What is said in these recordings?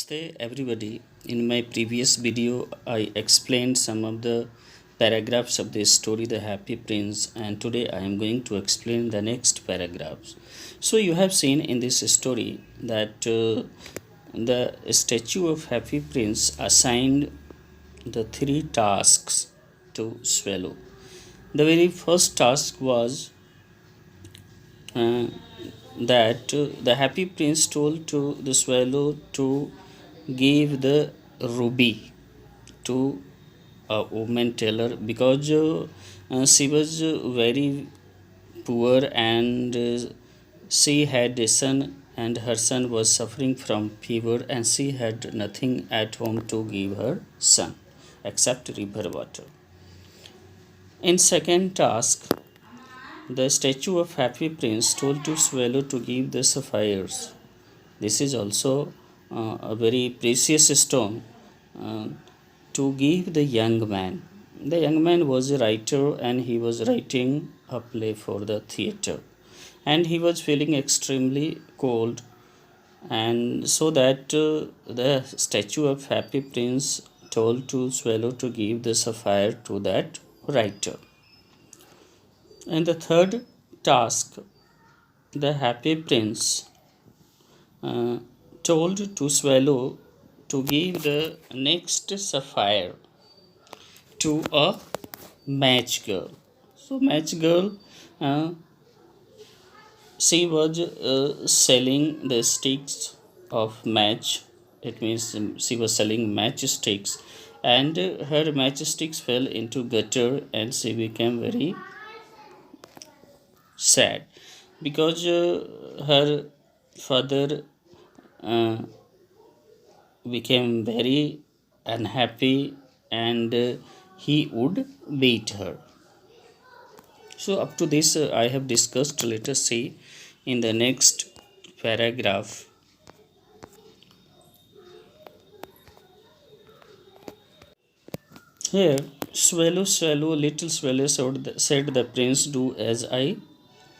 Namaste everybody. In my previous video, I explained some of the paragraphs of this story, The Happy Prince, and today I am going to explain the next paragraphs. So, you have seen in this story that the statue of Happy Prince assigned the three tasks to Swallow. The very first task was uh, that the Happy Prince told to the Swallow to give the ruby to a woman tailor because she was very poor and she had a son and her son was suffering from fever and she had nothing at home to give her son except river water. In second task, the statue of Happy Prince told to Swallow to give the sapphires. This is also a very precious stone uh, to give the young man. The young man was a writer and he was writing a play for the theater. And he was feeling extremely cold, and so that the statue of Happy Prince told to Swallow to give the sapphire to that writer. And the third task, the Happy Prince uh, told to Swallow to give the next sapphire to a match girl. So, match girl, uh, she was selling the sticks of match. It means she was selling matchsticks, and her matchsticks fell into gutter, and she became very sad because her father uh, became very unhappy and he would beat her. So, up to this, I have discussed. Let us see in the next paragraph. Here, swallow, swallow, little swallow, said the prince, do as I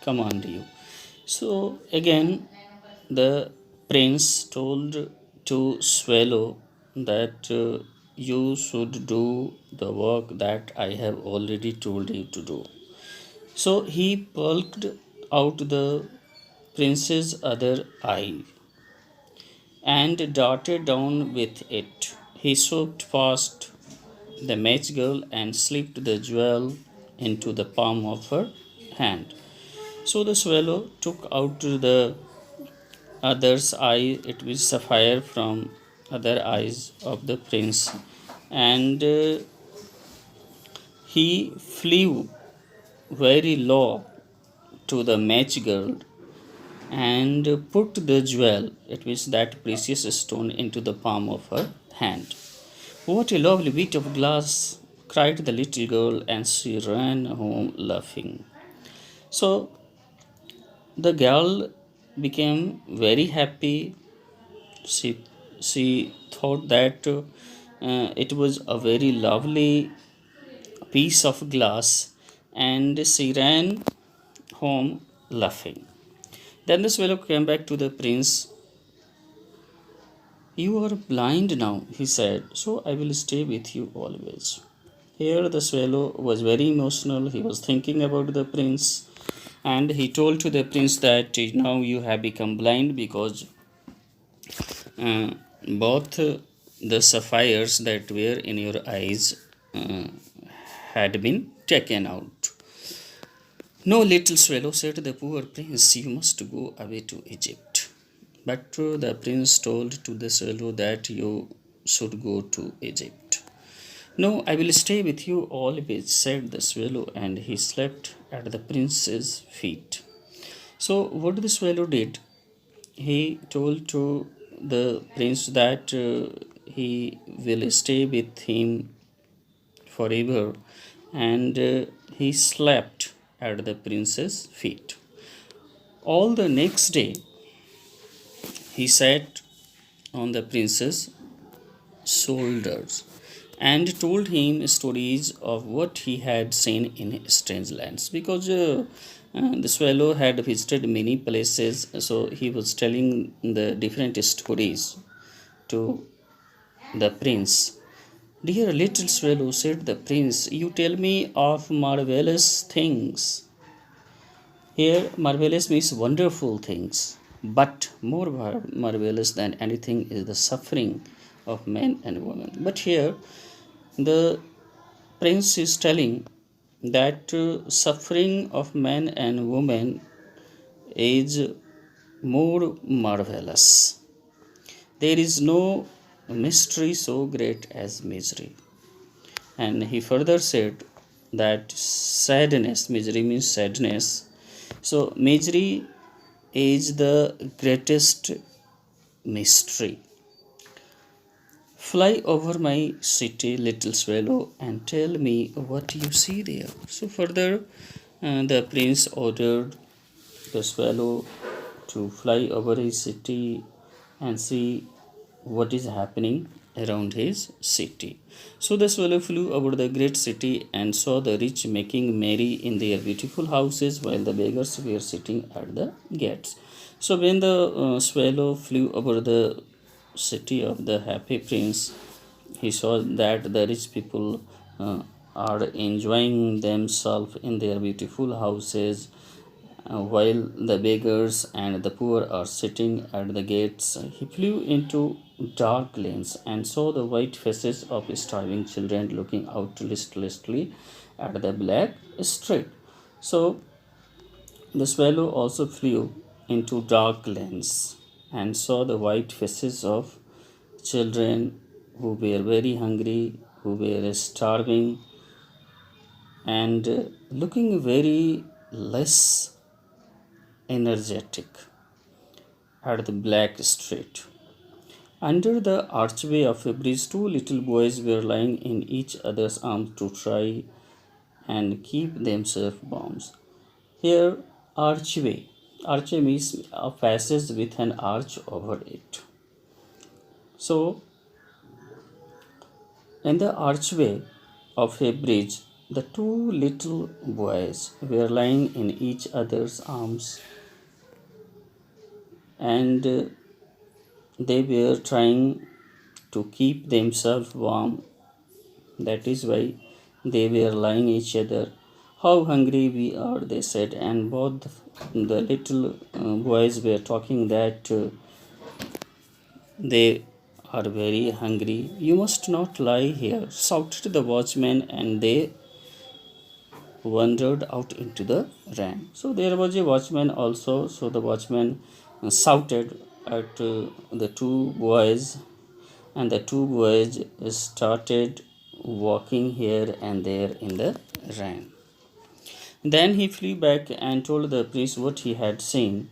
command you. So, again, the prince told to Swallow that you should do the work that I have already told you to do. So he plucked out the prince's other eye and darted down with it. He swooped past the match girl and slipped the jewel into the palm of her hand. So the swallow took out the other's eye, it was sapphire from other eyes of the prince, and he flew very low to the match girl and put the jewel, it was that precious stone, into the palm of her hand. What a lovely bit of glass! Cried the little girl, and she ran home laughing. So the girl became very happy. She thought that it was a very lovely piece of glass, and she ran home laughing. Then the swallow came back to the prince. You are blind now, he said, so I will stay with you always. Here the swallow was very emotional. He was thinking about the prince, and he told to the prince that now you have become blind because uh, both the sapphires that were in your eyes had been taken out. No, little swallow, said the poor prince, you must go away to Egypt. But the prince told to the swallow that you should go to Egypt. No, I will stay with you always, said the swallow, and he slept at the prince's feet. So, what the swallow did, he told to the prince that he will stay with him forever, and he slept at the prince's feet. All the next day, he sat on the prince's shoulders and told him stories of what he had seen in strange lands, because the swallow had visited many places, so he was telling the different stories to the prince. Dear little swallow, said the prince, you tell me of marvelous things. Here, marvelous means wonderful things, but more marvelous than anything is the suffering of men and women. But here, the prince is telling that suffering of men and women is more marvelous. There is no mystery so great as misery. And he further said that sadness, misery means sadness. So, misery is the greatest mystery. Fly over my city, little swallow, and tell me what you see there. So, further, the prince ordered the swallow to fly over his city and see what is happening around his city. So the swallow flew over the great city and saw the rich making merry in their beautiful houses while the beggars were sitting at the gates. So when the swallow flew over the city of the happy prince, he saw that the rich people are enjoying themselves in their beautiful houses while the beggars and the poor are sitting at the gates. He flew into dark lanes and saw the white faces of starving children looking out listlessly at the black street. So the swallow also flew into dark lanes and saw the white faces of children who were very hungry, who were starving, and looking very less energetic at the black street. Under the archway of a bridge, two little boys were lying in each other's arms to try and keep themselves warm. Here, archway. Archway means a passage with an arch over it. So, in the archway of a bridge, the two little boys were lying in each other's arms and they were trying to keep themselves warm. That is why they were lying each other. How hungry we are, they said, and both the little boys were talking that they are very hungry. You must not lie here, shouted the watchman, and they wandered out into the rain. So there was a watchman also. So the watchman shouted at the two boys, and the two boys started walking here and there in the rain. Then he flew back and told the prince what he had seen.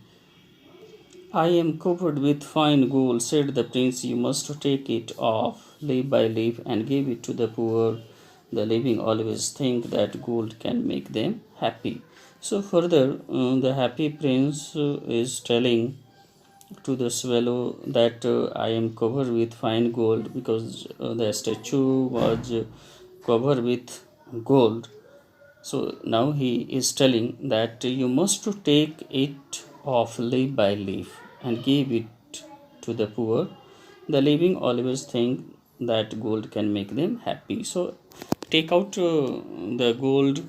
I am covered with fine gold, said the prince. You must take it off leaf by leaf and give it to the poor. The living always think that gold can make them happy. So further, the happy prince is telling to the swallow that I am covered with fine gold, because the statue was covered with gold. So now he is telling that you must take it off leaf by leaf and give it to the poor. The living always think that gold can make them happy. So take out the gold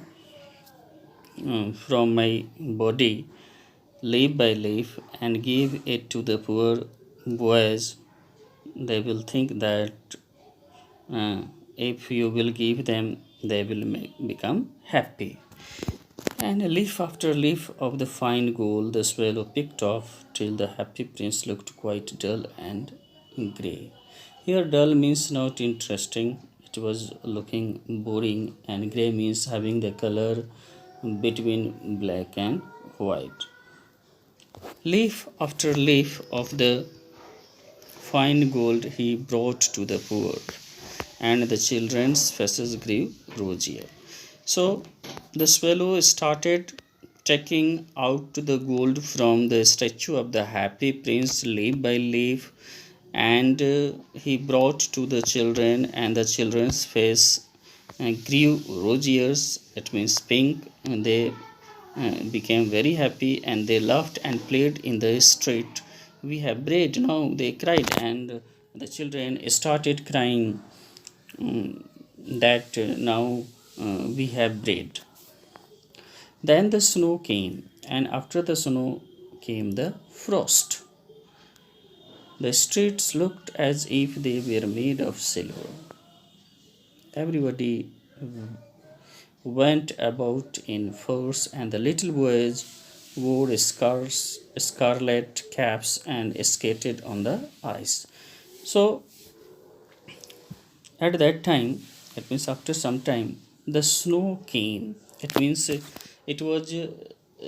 from my body leaf by leaf and give it to the poor boys. They will think that if you will give them, they will become happy. And leaf after leaf of the fine gold the swallow picked off till the happy prince looked quite dull and grey. Here, dull means not interesting, it was looking boring, and grey means having the color between black and white. Leaf after leaf of the fine gold he brought to the poor, and the children's faces grew rosier. So the swallow started taking out the gold from the statue of the happy prince leaf by leaf, and he brought to the children, and the children's face grew rosier, it means pink, and they became very happy, and they laughed and played in the street. We have bread now, they cried, and the children started crying, that now we have bread. Then the snow came, and after the snow came the frost. The streets looked as if they were made of silver. Everybody went about in furs, and the little boys wore scarlet caps and skated on the ice. So, at that time, it means after some time, the snow came. It means it was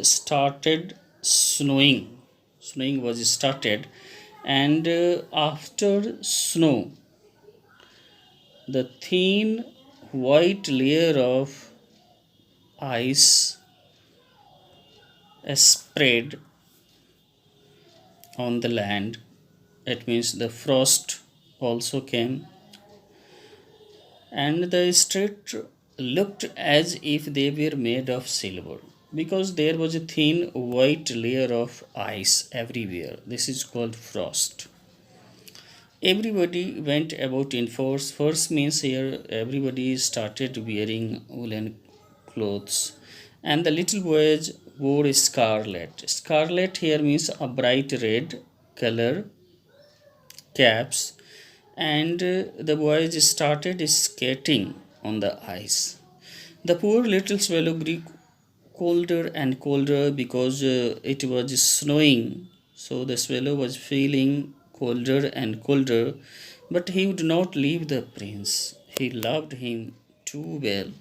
started snowing. Snowing was started, and after snow, the thin white layer of ice spread on the land. It means the frost also came, and the street looked as if they were made of silver, because there was a thin white layer of ice everywhere. This is called frost. Everybody went about in force. Force means here everybody started wearing woolen clothes, and the little boys wore scarlet. Scarlet here means a bright red color caps, and the boys started skating on the ice. The poor little swallow grew colder and colder because it was snowing. So the swallow was feeling colder and colder, but he would not leave the prince. He loved him too well.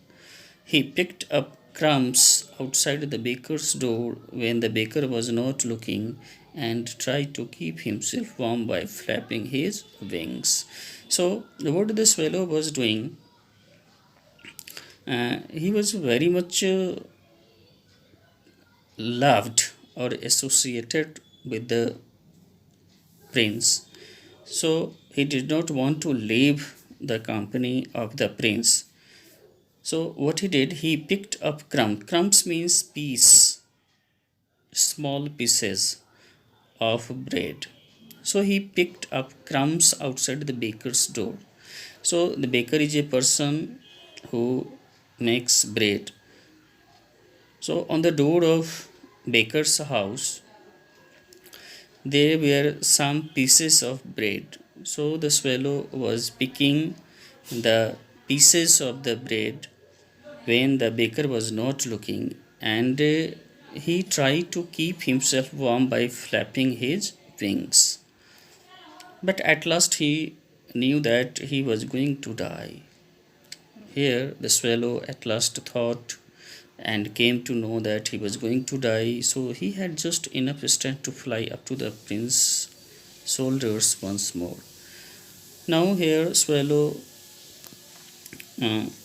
He picked up crumbs outside the baker's door when the baker was not looking, and tried to keep himself warm by flapping his wings. So, what the swallow was doing, he was very much loved or associated with the prince. So, he did not want to leave the company of the prince. So, what he did, he picked up crumbs. Crumbs means piece, small pieces of bread. So he picked up crumbs outside the baker's door. So the baker is a person who makes bread. So on the door of baker's house there were some pieces of bread. So the swallow was picking the pieces of the bread when the baker was not looking, and he tried to keep himself warm by flapping his wings. But at last he knew that he was going to die. Here the swallow at last thought and came to know that he was going to die, so he had just enough strength to fly up to the prince's shoulders once more. Now here swallow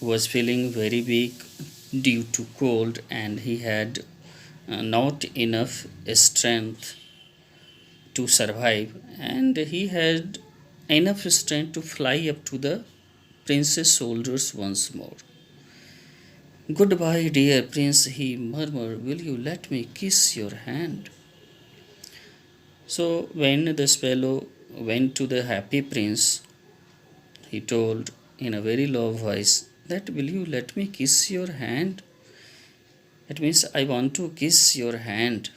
was feeling very weak due to cold, and he had not enough strength to survive, and he had enough strength to fly up to the prince's shoulders once more. "Goodbye, dear prince," he murmured. "Will you let me kiss your hand?" So, when the swallow went to the happy prince, he told in a very low voice that, "Will you let me kiss your hand?" It means, "I want to kiss your hand."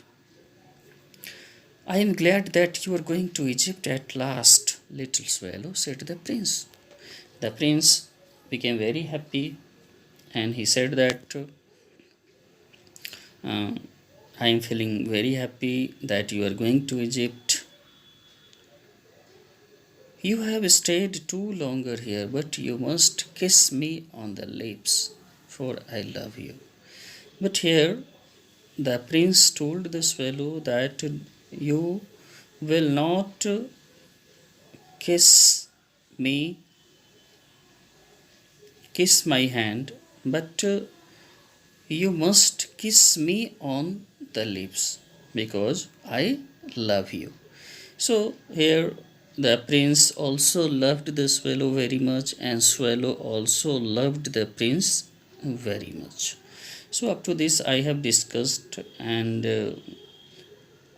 "I am glad that you are going to Egypt at last, little swallow," said the prince. The prince became very happy, and he said that, "I am feeling very happy that you are going to Egypt. You have stayed too longer here, but you must kiss me on the lips, for I love you." But here the prince told the swallow that, "You will not kiss me, kiss my hand, but you must kiss me on the lips, because I love you." So here the prince also loved the swallow very much, and swallow also loved the prince very much. So up to this I have discussed, and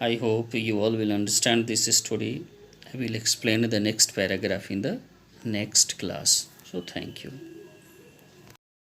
I hope you all will understand this story, I will explain the next paragraph in the next class. So thank you.